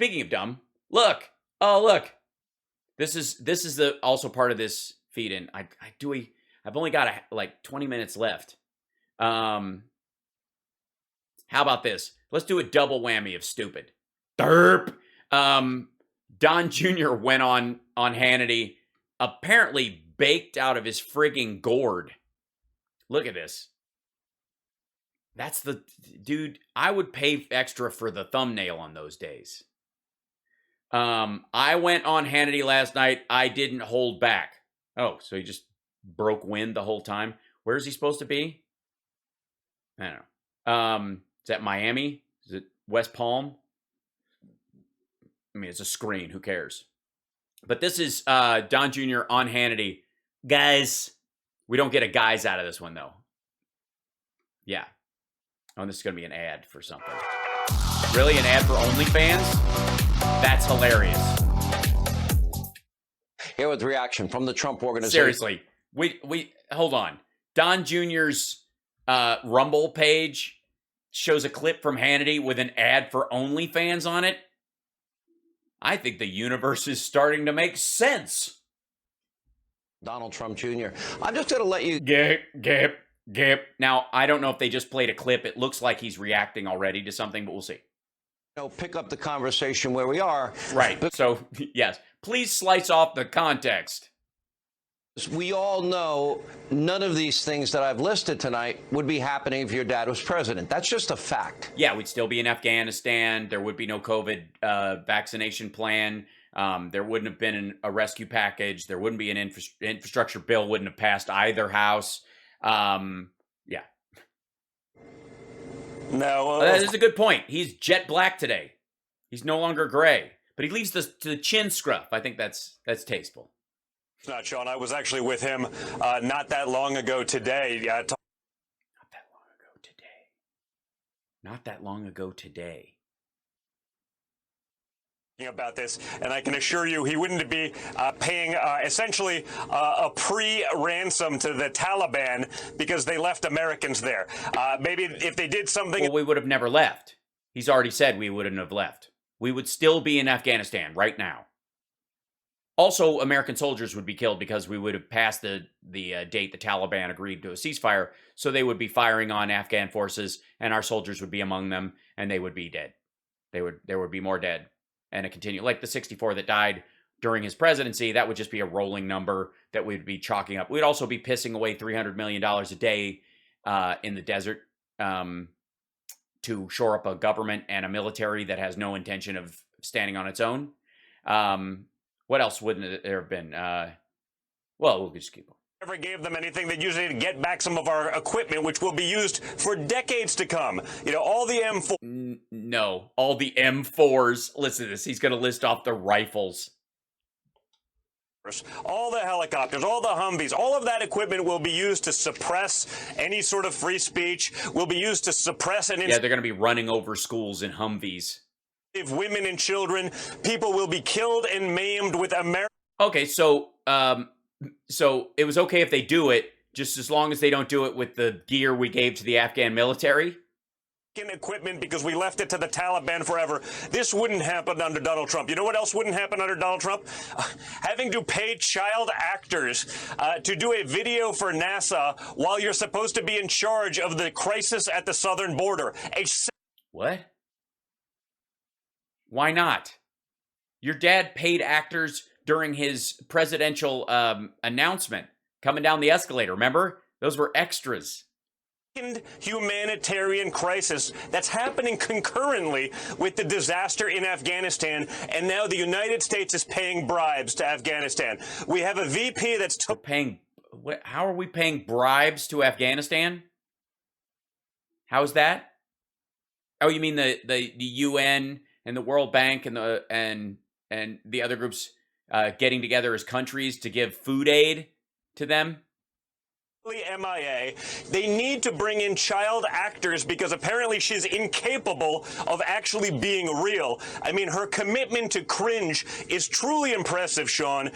Speaking of dumb, look. Oh, look. This is the also part of this feed, and I've only got like 20 minutes left. How about this? Let's do a double whammy of stupid. Derp. Don Jr. went on Hannity, apparently baked out of his frigging gourd. Look at this. That's the dude. I would pay extra for the thumbnail on those days. I went on Hannity last night. I didn't hold back. Oh, so he just broke wind the whole time. Where is he supposed to be? I don't know. Is that Miami? Is it West Palm? I mean, it's a screen. Who cares? But this is Don Jr. on Hannity. Guys, we don't get a guys out of this one, though. Yeah. Oh, and this is going to be an ad for something. Really? An ad for OnlyFans? That's hilarious. Here with reaction from the Trump organization. Seriously. We hold on. Don Jr.'s Rumble page shows a clip from Hannity with an ad for OnlyFans on it. I think the universe is starting to make sense. Donald Trump Jr. I'm just going to let you... Gap. Now, I don't know if they just played a clip. It looks like he's reacting already to something, but we'll see. Pick up the conversation where we are. Right. So, yes. Please slice off the context. We all know none of these things that I've listed tonight would be happening if your dad was president. That's just a fact. Yeah, we'd still be in Afghanistan. There would be no COVID vaccination plan. There wouldn't have been a rescue package. There wouldn't be an infrastructure bill. Wouldn't have passed either house. Yeah. No. That is a good point. He's jet black today. He's no longer gray. But he leaves the chin scruff. I think that's tasteful. It's not, Sean. I was actually with him not that long ago today. Not that long ago today. About this, and I can assure you he wouldn't be paying essentially a pre-ransom to the Taliban because they left Americans there. Maybe if they did something... Well, we would have never left. He's already said we wouldn't have left. We would still be in Afghanistan right now. Also, American soldiers would be killed because we would have passed the date the Taliban agreed to a ceasefire, so they would be firing on Afghan forces, and our soldiers would be among them, and they would be dead. There would be more dead. And it continue like the 64 that died during his presidency. That would just be a rolling number that we'd be chalking up. We'd also be pissing away $300 million a day in the desert to shore up a government and a military that has no intention of standing on its own. What else wouldn't there have been? Well, we'll just keep on. Never gave them anything. They usually to get back some of our equipment, which will be used for decades to come. You know, all the M4. No, all the M4s. Listen to this. He's going to list off the rifles. All the helicopters, all the Humvees, all of that equipment will be used to suppress any sort of free speech, will be used to suppress an... Yeah, they're going to be running over schools in Humvees. If women and children, people will be killed and maimed with America. Okay, so it was okay if they do it, just as long as they don't do it with the gear we gave to the Afghan military? Equipment because we left it to the Taliban forever. This wouldn't happen under Donald Trump. You know what else wouldn't happen under Donald Trump? Having to pay child actors to do a video for NASA while you're supposed to be in charge of the crisis at the southern border. What? Why not? Your dad paid actors during his presidential announcement coming down the escalator. Remember? Those were extras. Humanitarian crisis that's happening concurrently with the disaster in Afghanistan, and now the United States is paying bribes to Afghanistan. We have a VP that's paying. How are we paying bribes to Afghanistan? How is that? Oh, you mean the UN and the World Bank and the other groups getting together as countries to give food aid to them? MIA. They need to bring in child actors because apparently she's incapable of actually being real. I mean, her commitment to cringe is truly impressive, Sean.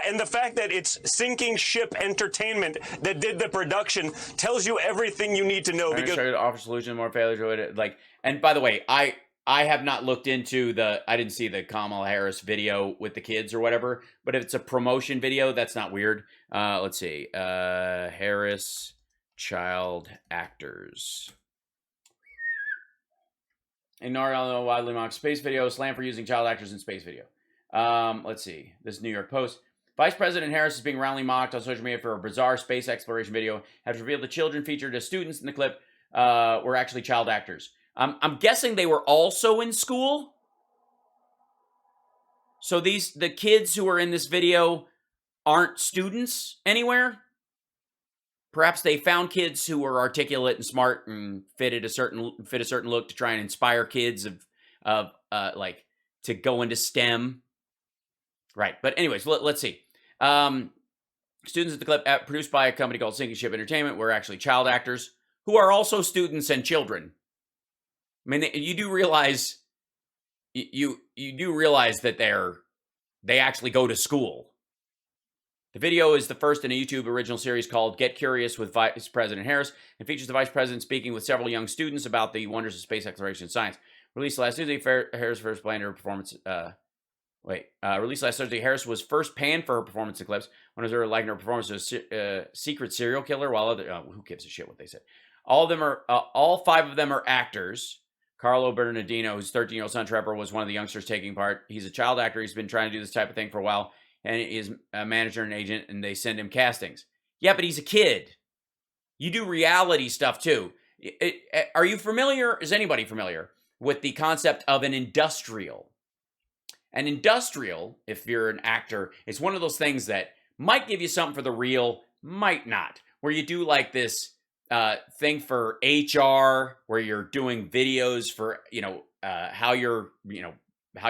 And the fact that it's Sinking Ship Entertainment that did the production tells you everything you need to know. Because to offer solutions more failure to it. And by the way, I have not looked into I didn't see the Kamala Harris video with the kids or whatever, but if it's a promotion video, that's not weird. Let's see. Harris child actors. Ignore all the widely mocked space video. Slam for using child actors in space video. Let's see. This is New York Post. Vice President Harris is being roundly mocked on social media for a bizarre space exploration video. Has revealed the children featured as students in the clip were actually child actors. I'm guessing they were also in school. So the kids who are in this video aren't students anywhere. Perhaps they found kids who were articulate and smart and fit a certain look to try and inspire kids of like to go into STEM. Right. But anyways, let's see. Students at the clip produced by a company called Sinking Ship Entertainment were actually child actors who are also students and children. I mean, you do realize that they actually go to school. The video is the first in a YouTube original series called Get Curious with Vice President Harris and features the Vice President speaking with several young students about the wonders of space exploration and science. Released last Tuesday, Harris first planned her performance. Released last Thursday, Harris was first panned for her performance in clips. One of her likened her performance to a secret serial killer, while other who gives a shit what they said. All five of them are actors. Carlo Bernardino, whose 13-year-old son Trevor was one of the youngsters taking part. He's a child actor. He's been trying to do this type of thing for a while, and he's a manager and agent, and they send him castings. Yeah, but he's a kid. You do reality stuff too. Are you familiar? Is anybody familiar with the concept of an industrial? An industrial, if you're an actor, is one of those things that might give you something for the real, might not. Where you do like this thing for HR, where you're doing videos for how you're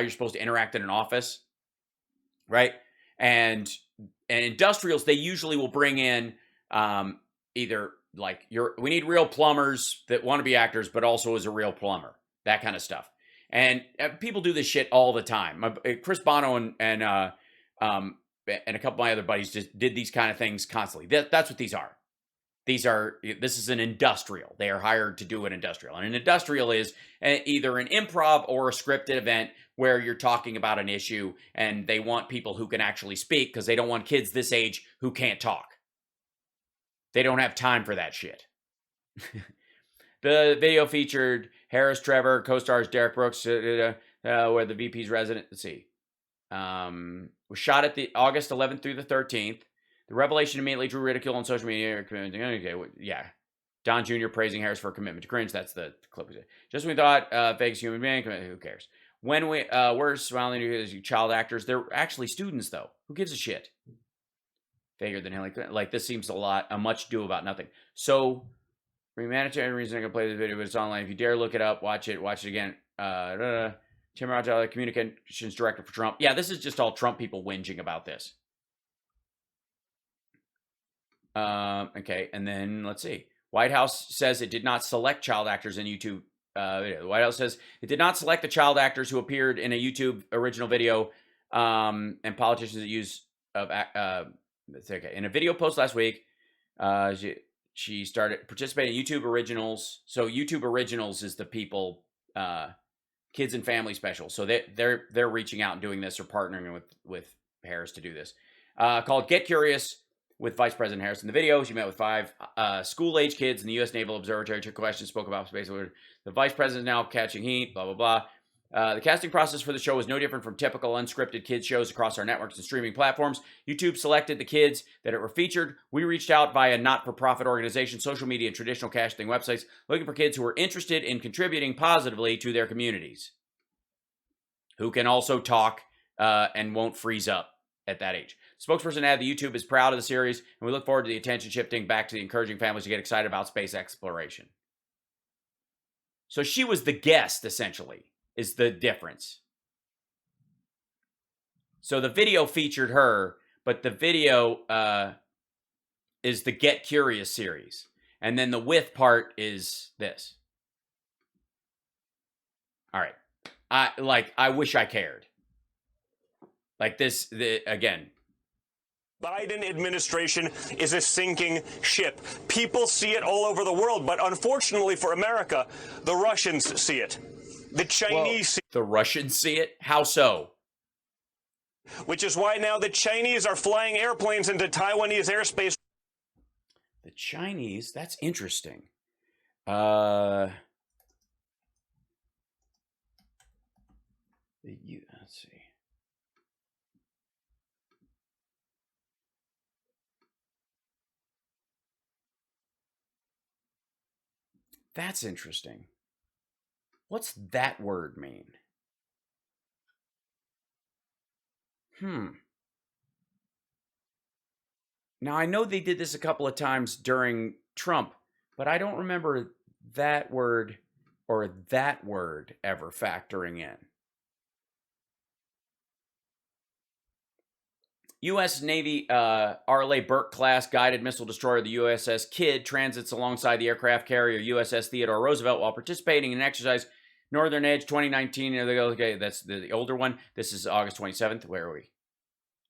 supposed to interact in an office, right? And industrials, they usually will bring in either like we need real plumbers that want to be actors, but also as a real plumber, that kind of stuff. And people do this shit all the time. Chris Bono and a couple of my other buddies just did these kind of things constantly. That's what these are. This is an industrial. They are hired to do an industrial. And an industrial is either an improv or a scripted event where you're talking about an issue and they want people who can actually speak because they don't want kids this age who can't talk. They don't have time for that shit. The video featured Harris, Trevor, co-stars Derek Brooks, where the VP's resident. Let's see. Was shot at the August 11th through the 13th. The revelation immediately drew ridicule on social media. Okay, yeah. Don Jr. praising Harris for a commitment to cringe. That's the clip. Just when we thought, Vegas human being, who cares? When we're smiling as child actors, they're actually students, though. Who gives a shit? Figured than him. Like this seems a much ado about nothing. So, for humanitarian reason, I can play this video, but it's online. If you dare look it up, watch it again. Tim Rogers, communications director for Trump. Yeah, this is just all Trump people whinging about this. Okay, and then let's see. White House says it did not select child actors in YouTube video. The White House says it did not select the child actors who appeared in a YouTube original video and politicians that use of okay. In a video post last week, she started participating in YouTube Originals. So YouTube Originals is the people, kids and family special. So they're reaching out and doing this or partnering with Harris to do this. Called Get Curious with Vice President Harris. In the video, she met with 5 school-age kids in the U.S. Naval Observatory, took questions, spoke about space. The Vice President is now catching heat, blah, blah, blah. The casting process for the show was no different from typical unscripted kids shows across our networks and streaming platforms. YouTube selected the kids that were featured. We reached out via not-for-profit organizations, social media, and traditional casting websites, looking for kids who were interested in contributing positively to their communities, who can also talk and won't freeze up at that age. Spokesperson added the YouTube is proud of the series, and we look forward to the attention shifting back to the encouraging families to get excited about space exploration. So she was the guest, essentially, is the difference. So the video featured her, but the video is the Get Curious series. And then the with part is this. All right. I wish I cared. Like this, again. Biden administration is a sinking ship. People see it all over the world, but unfortunately for America, the Russians see it. The Chinese The Russians see it? How so? which is why now the Chinese are flying airplanes into Taiwanese airspace. The Chinese? That's interesting. Let's see. That's interesting. What's that word mean? Now, I know they did this a couple of times during Trump, but I don't remember that word or that word ever factoring in. U.S. Navy Arleigh Burke-class guided missile destroyer, the USS Kidd, transits alongside the aircraft carrier USS Theodore Roosevelt while participating in an exercise. Northern Edge 2019. Okay, that's the older one. This is August 27th. Where are we?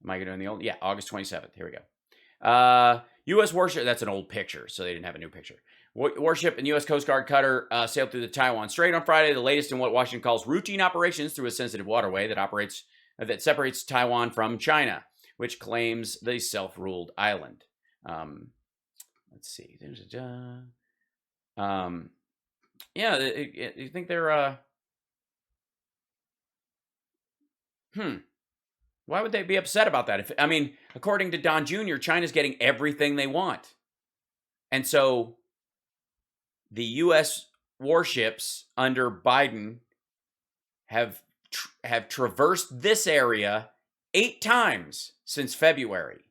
Am I doing the old? Yeah, August 27th. Here we go. U.S. warship. That's an old picture, so they didn't have a new picture. Warship and U.S. Coast Guard cutter sailed through the Taiwan Strait on Friday, the latest in what Washington calls routine operations through a sensitive waterway that separates Taiwan from China, which claims the self-ruled island. Let's see. Yeah, you think they're why would they be upset about that? I mean, according to Don Jr., China's getting everything they want. And so the U.S. warships under Biden have traversed this area 8 times since February.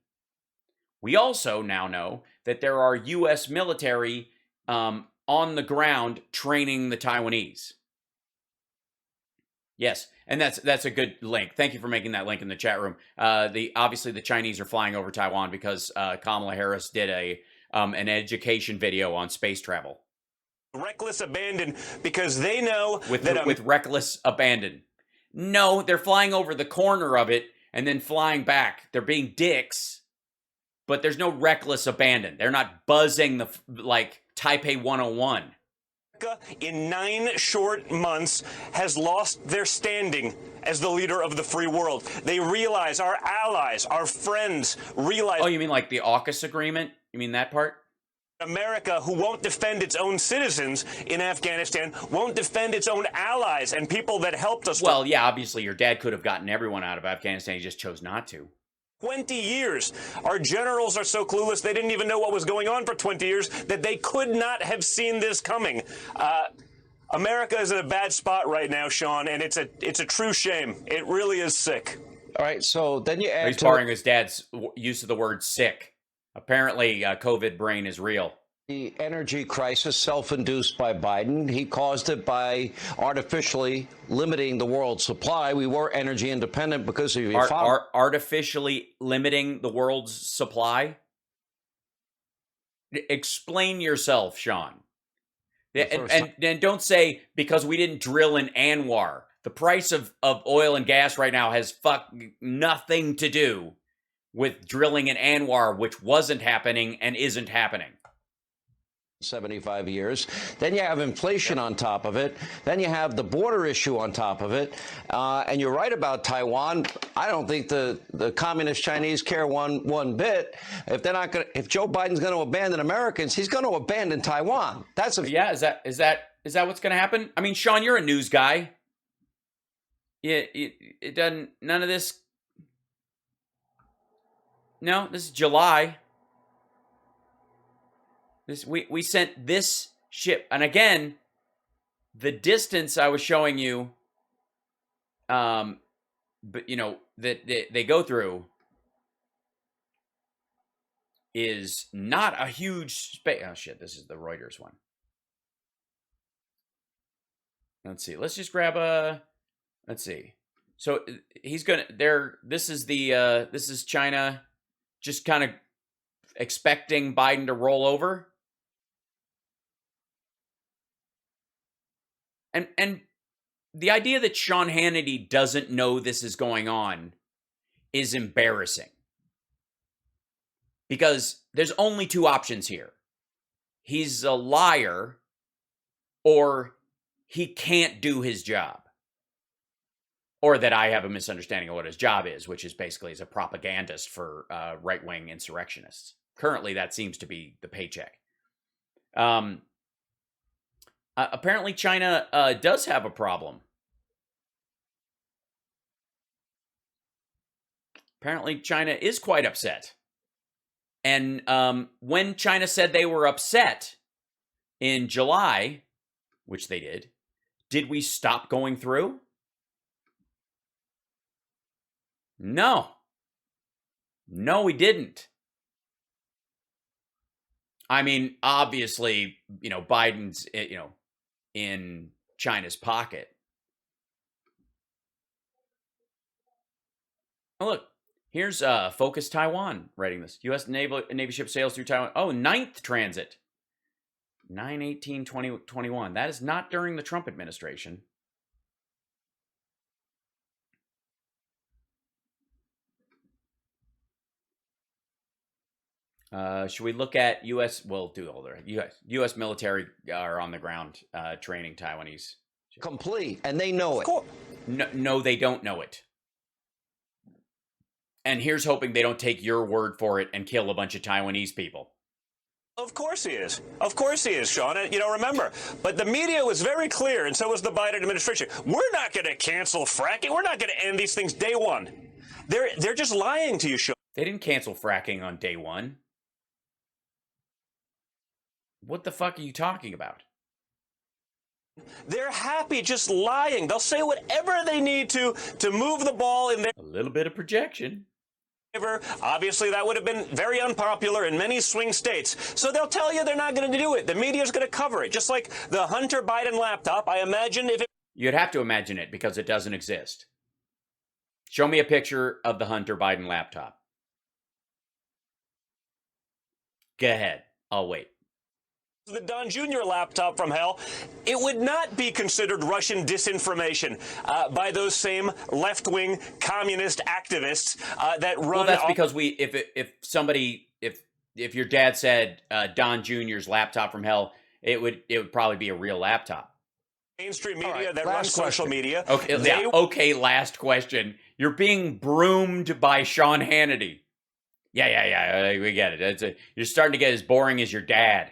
We also now know that there are U.S. military on the ground training the Taiwanese. Yes, and that's a good link. Thank you for making that link in the chat room. Obviously the Chinese are flying over Taiwan because Kamala Harris did an education video on space travel. Reckless abandon because they know with reckless abandon. No, they're flying over the corner of it and then flying back. They're being dicks, but there's no reckless abandon. They're not buzzing like Taipei 101. In 9 short months has lost their standing as the leader of the free world. They realize, our allies, our friends realize. Oh, you mean like the AUKUS agreement? You mean that part? America, who won't defend its own citizens in Afghanistan, won't defend its own allies and people that helped us. Well, yeah, obviously your dad could have gotten everyone out of Afghanistan. He just chose not to. 20 years. Our generals are so clueless they didn't even know what was going on for 20 years that they could not have seen this coming. America is in a bad spot right now, Sean, and it's a true shame. It really is sick. All right, so then you add He's borrowing his dad's use of the word sick. Apparently, COVID brain is real. The energy crisis self-induced by Biden. He caused it by artificially limiting the world's supply. We were energy independent because of artificially limiting the world's supply. Explain yourself, Sean. And don't say because we didn't drill in Anwar. The price of oil and gas right now has nothing to do with drilling in Anwar, which wasn't happening and isn't happening. 75 years. Then you have inflation on top of it. Then you have the border issue on top of it. And you're right about Taiwan. I don't think the communist Chinese care one bit. If Joe Biden's going to abandon Americans, he's going to abandon Taiwan. Yeah. Is that what's going to happen? I mean, Sean, you're a news guy. It doesn't. None of this. No, this is July. We sent this ship, and again, the distance I was showing you, but that they go through is not a huge space. Oh shit! This is the Reuters one. Let's see. Let's just grab a. Let's see. So he's gonna there. This is China, just kind of expecting Biden to roll over. And the idea that Sean Hannity doesn't know this is going on is embarrassing. Because there's only 2 options here. He's a liar, or he can't do his job. Or that I have a misunderstanding of what his job is, which is basically as a propagandist for right-wing insurrectionists. Currently, that seems to be the paycheck. Apparently, China does have a problem. Apparently, China is quite upset. And when China said they were upset in July, which they did we stop going through? No. No, we didn't. I mean, obviously, Biden's, in China's pocket. Oh, look, here's Focus Taiwan writing this. U.S. Navy ship sails through Taiwan. Oh, 9th transit. 9/18/2021. That is not during the Trump administration. Should we look at U.S. We'll do all the U.S. military are on the ground training Taiwanese. Complete, and they know it. No, they don't know it. And here's hoping they don't take your word for it and kill a bunch of Taiwanese people. Of course he is. Of course he is, Sean. Remember, but the media was very clear, and so was the Biden administration. We're not going to cancel fracking. We're not going to end these things day one. They're just lying to you, Sean. They didn't cancel fracking on day one. What the fuck are you talking about? They're happy just lying. They'll say whatever they need to move the ball in their A little bit of projection. favor. Obviously, that would have been very unpopular in many swing states. So they'll tell you they're not going to do it. The media's going to cover it. Just like the Hunter Biden laptop, I imagine if it... You'd have to imagine it because it doesn't exist. Show me a picture of the Hunter Biden laptop. Go ahead. I'll wait. The Don Jr. laptop from hell, it would not be considered Russian disinformation by those same left-wing communist activists that run... Well, that's because if your dad said Don Jr.'s laptop from hell, it would probably be a real laptop. Mainstream media that runs social media. Okay, okay, last question. You're being broomed by Sean Hannity. Yeah, we get it. You're starting to get as boring as your dad.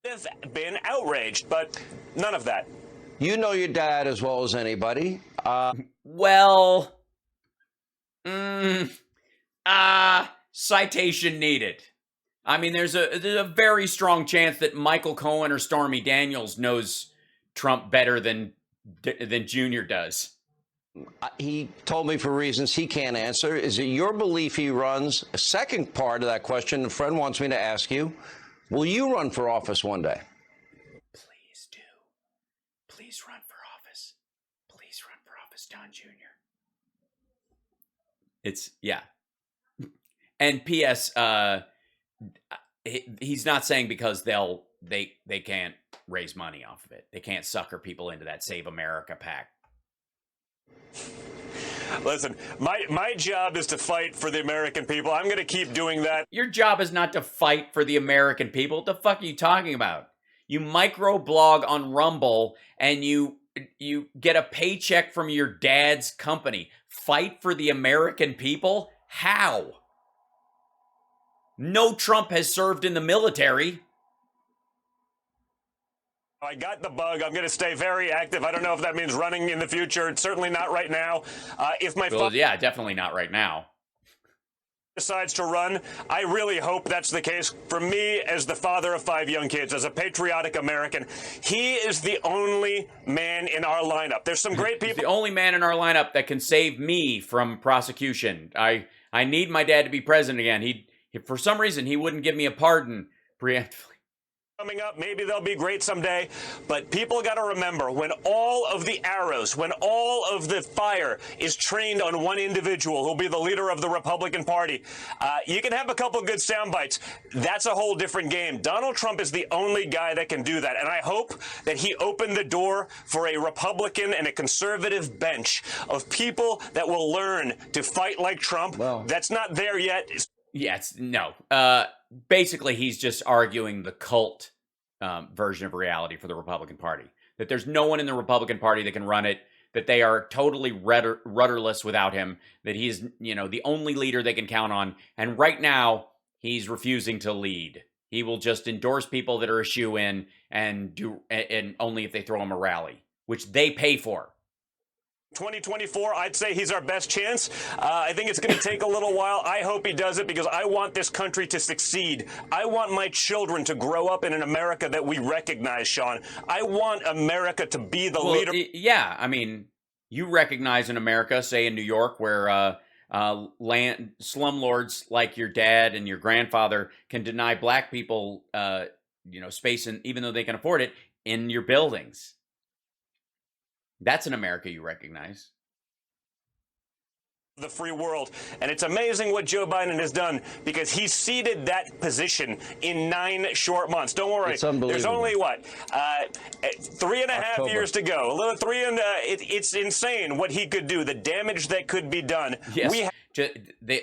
Have been outraged, but none of that. You know your dad as well as anybody. Citation needed. I mean, there's a very strong chance that Michael Cohen or Stormy Daniels knows Trump better than Junior does. He told me for reasons he can't answer. Is it your belief he runs? A second part of that question, a friend wants me to ask you. Will you run for office one day? Please do. Please run for office. Please run for office, Don Jr. Yeah. And P.S. He's not saying because they can't raise money off of it. They can't sucker people into that Save America PAC. Listen, my job is to fight for the American people. I'm going to keep doing that. Your job is not to fight for the American people. What the fuck are you talking about? You microblog on Rumble and you get a paycheck from your dad's company. Fight for the American people? How? No Trump has served in the military. I got the bug. I'm going to stay very active. I don't know if that means running in the future. It's certainly not right now. Yeah, definitely not right now. Decides to run, I really hope that's the case. For me, as the father of 5 young kids, as a patriotic American, he is the only man in our lineup. There's some great people. He's the only man in our lineup that can save me from prosecution. I need my dad to be president again. He for some reason, he wouldn't give me a pardon preemptively. Coming up, maybe they'll be great someday, but people got to remember, when all of the arrows, when all of the fire is trained on one individual who'll be the leader of the Republican Party, you can have a couple good sound bites. That's a whole different game. Donald Trump is the only guy that can do that, and I hope that he opened the door for a Republican and a conservative bench of people that will learn to fight like Trump. Well, that's not there yet. Yes, no. Basically, he's just arguing the cult version of reality for the Republican Party. that there's no one in the Republican Party that can run it, that they are totally rudderless without him, that he's, the only leader they can count on. And right now, he's refusing to lead. He will just endorse people that are a shoe-in and only if they throw him a rally, which they pay for. 2024, I'd say he's our best chance. I think it's going to take a little while. I hope he does it because I want this country to succeed. I want my children to grow up in an America that we recognize, Sean. I want America to be the leader. Yeah, I mean, you recognize in America, say in New York, where slumlords like your dad and your grandfather can deny black people, space, and even though they can afford it, in your buildings. That's an America you recognize. The free world. And it's amazing what Joe Biden has done because he ceded that position in 9 short months. Don't worry. It's unbelievable. There's only, 3.5 years to go. It's insane what he could do, the damage that could be done. Yes.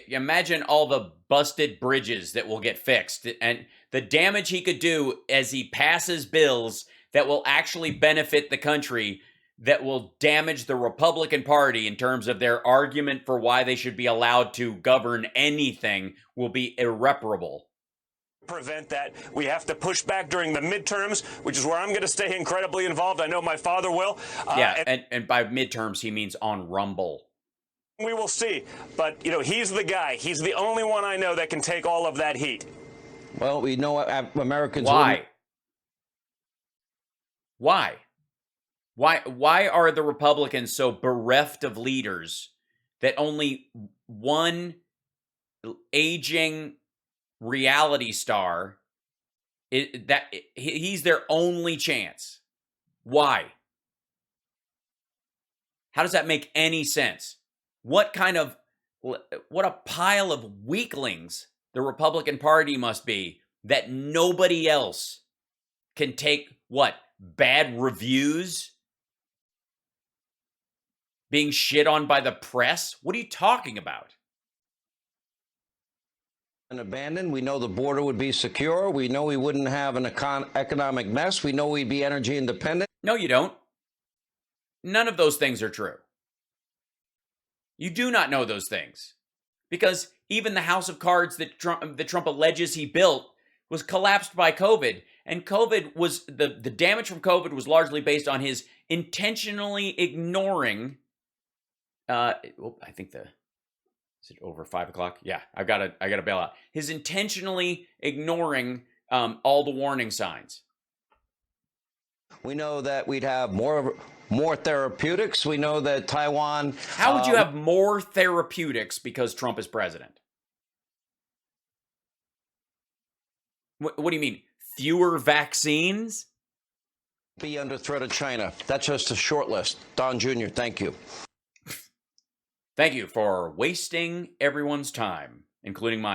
Imagine all the busted bridges that will get fixed and the damage he could do as he passes bills that will actually benefit the country, that will damage the Republican Party in terms of their argument for why they should be allowed to govern anything, will be irreparable. Prevent that. We have to push back during the midterms, which is where I'm going to stay incredibly involved. I know my father will. And by midterms, he means on Rumble. We will see. But, he's the guy. He's the only one I know that can take all of that heat. Well, we know Americans... Why? Why are the Republicans so bereft of leaders that only one aging reality star he's their only chance? Why? How does that make any sense? What a pile of weaklings the Republican Party must be that nobody else can take bad reviews? Being shit on by the press? What are you talking about? And abandoned. We know the border would be secure. We know we wouldn't have an economic mess. We know we'd be energy independent. No, you don't. None of those things are true. You do not know those things. Because even the house of cards that Trump alleges he built was collapsed by COVID. And COVID was, the damage from COVID was largely based on his intentionally ignoring... I think is it over 5 o'clock? Yeah, I gotta bail out. His intentionally ignoring all the warning signs. We know that we'd have more therapeutics. We know that Taiwan... How would you have more therapeutics because Trump is president? What do you mean? Fewer vaccines? Be under threat of China. That's just a short list. Don Jr., thank you. Thank you for wasting everyone's time, including mine.